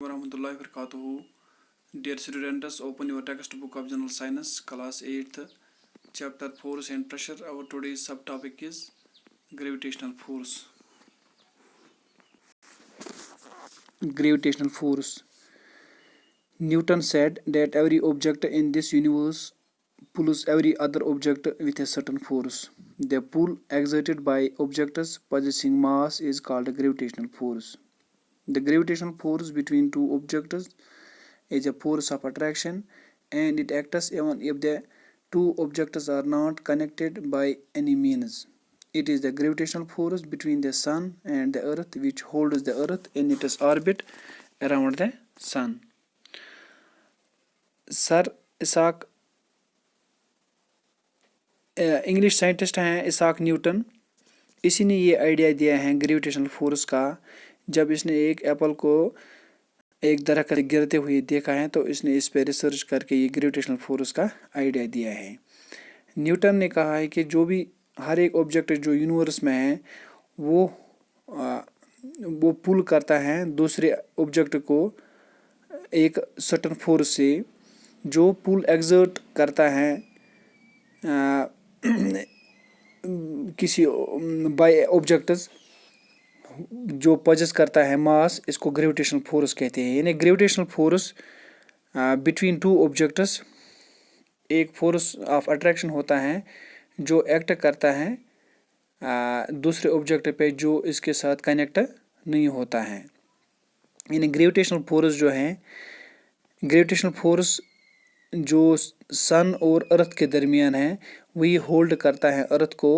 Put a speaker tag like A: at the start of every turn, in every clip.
A: Warahmatullahi wabarakatuh. Dear students, open your textbook of General Science, class 8th, chapter Force and Pressure. Our today's subtopic is gravitational force. Gravitational force. Newton said that every object in this universe pulls every other object with a certain force. The pull exerted by objects possessing mass is called gravitational force. The gravitational force between two objects is a force of attraction, and it acts even if the two objects are not connected by any means. It is the gravitational force between the sun and the earth which holds the earth in its orbit around the sun. Sir Isaac English scientist हैं Isaac Newton, इसी ने ये idea दिया है gravitational force का। जब इसने एक एप्पल को एक दरख्त गिरते हुए देखा है तो इसने इस पर रिसर्च करके ये ग्रेविटेशनल फोर्स का आइडिया दिया है। न्यूटन ने कहा है कि जो भी हर एक ऑब्जेक्ट जो यूनिवर्स में है वो पुल करता है दूसरे ऑब्जेक्ट को एक सर्टन फोर्स से, जो पुल एक्सर्ट करता है किसी बाय ऑब्जेक्ट्स जो पजेस करता है मास, इसको ग्रेविटेशनल फोर्स कहते हैं। यानी gravitational force between two objects एक फोर्स ऑफ अट्रैक्शन होता है जो एक्ट करता है दूसरे ऑब्जेक्ट पे जो इसके साथ कनेक्ट नहीं होता है। यानी ग्रेविटेशनल फोर्स जो है, ग्रेविटेशनल फोर्स जो सन और अर्थ के दरमियान है वही होल्ड करता है अर्थ को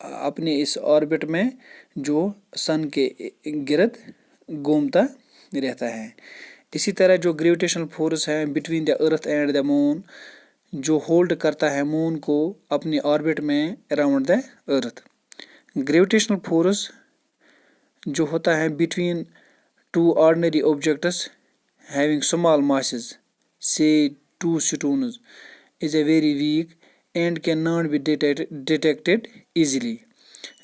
A: अपने इस ऑर्बिट में जो सन के गिर्द घूमता रहता है। इसी तरह जो ग्रेविटेशनल फोर्स है between the earth and the moon, जो होल्ड करता है मून को अपने ऑर्बिट में around the earth. Gravitational force जो होता है between two ordinary objects having small masses से two stones is a very weak and can not be detected easily.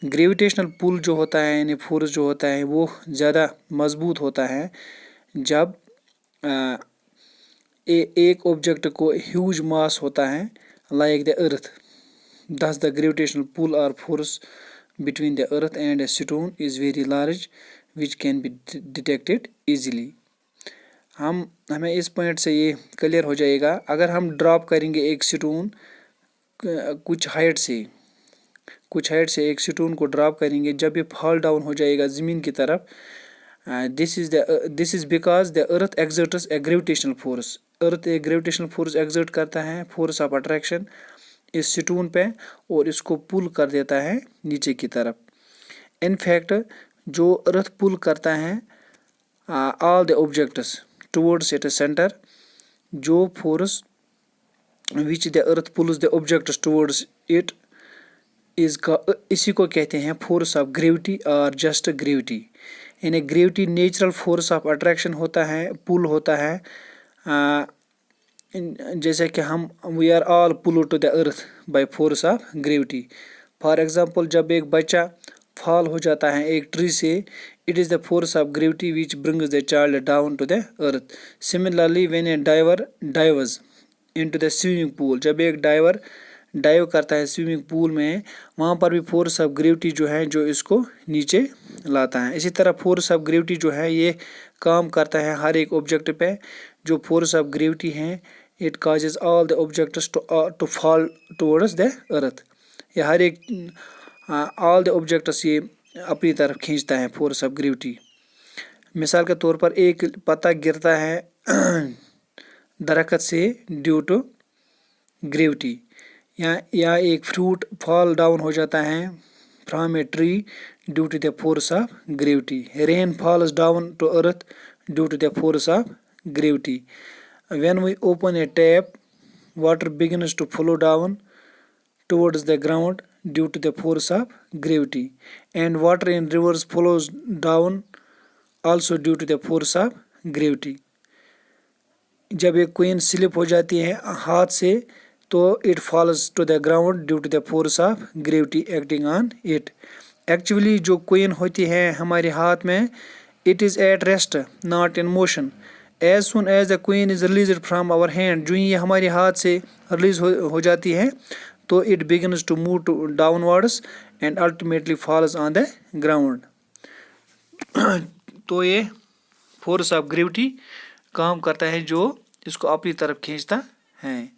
A: Gravitational pull जो होता है यानी फोर्स जो होता है वो ज़्यादा मजबूत होता है जब एक ऑब्जेक्ट को ह्यूज मास होता है लाइक द अर्थ। दस द ग्रेविटेशनल पुल और force between the earth and a stone is very large which can be detected easily. हमें इस पॉइंट से ये क्लियर हो जाएगा, अगर हम ड्रॉप करेंगे एक स्टोन कुछ हाइट से एक स्टोन को ड्रॉप करेंगे, जब ये फॉल डाउन हो जाएगा ज़मीन की तरफ, this is because the earth exerts a gravitational force. Earth एक ग्रेविटेशनल फोर्स एक्सर्ट करता है, फोर्स ऑफ अट्रैक्शन इस स्टोन पे, और इसको पुल कर देता है नीचे की तरफ। इनफैक्ट जो अर्थ पुल करता है all the objects towards it centre, जो force which the earth pulls the objects towards it इसी को कहते हैं फोर्स ऑफ ग्रेविटी और जस्ट ग्रेविटी। यानी gravity natural force of attraction होता है, पुल होता है, जैसे कि हम we are all pull to the earth by force of gravity. For example जब एक बच्चा फॉल हो जाता है एक ट्री से, it is the force of gravity which brings the child down to the earth. Similarly when a diver dives into the swimming pool, जब एक डाइवर डाइव करता है स्विमिंग पूल में, वहाँ पर भी फोर्स ऑफ ग्रेविटी जो है जो इसको नीचे लाता है। इसी तरह फोर्स ऑफ ग्रेविटी जो है ये काम करता है हर एक ऑब्जेक्ट पे। जो फोर्स ऑफ ग्रेविटी है it causes all the objects to fall towards the earth. ये हर एक ऑल द ऑब्जेक्ट्स ये अपनी तरफ खींचता है फोर्स ऑफ ग्रेविटी। मिसाल के तौर पर एक पत्ता गिरता है दरख्त से ड्यू टू ग्रेविटी, या एक फ्रूट फॉल डाउन हो जाता है from a tree due to the force of gravity. Rain falls down to earth due to the force of gravity. When we open a tap water begins to flow down towards the ground due to the force of gravity, and water in rivers flows down also due to the force of gravity. जब एक coin slip हो जाती है हाथ से तो it falls to the ground due to the force of gravity acting on it. Actually जो coin होती है हमारे हाथ में, it is at rest not in motion. As soon as the queen is release from our hand, जो ये हमारे हाथ से रिलीज हो जाती है तो it begins to move to downwards and ultimately falls on the ground. तो ये फोर्स ऑफ ग्रेविटी काम करता है जो इसको अपनी तरफ खींचता है।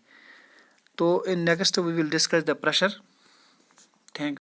A: तो in next we will discuss the pressure. Thank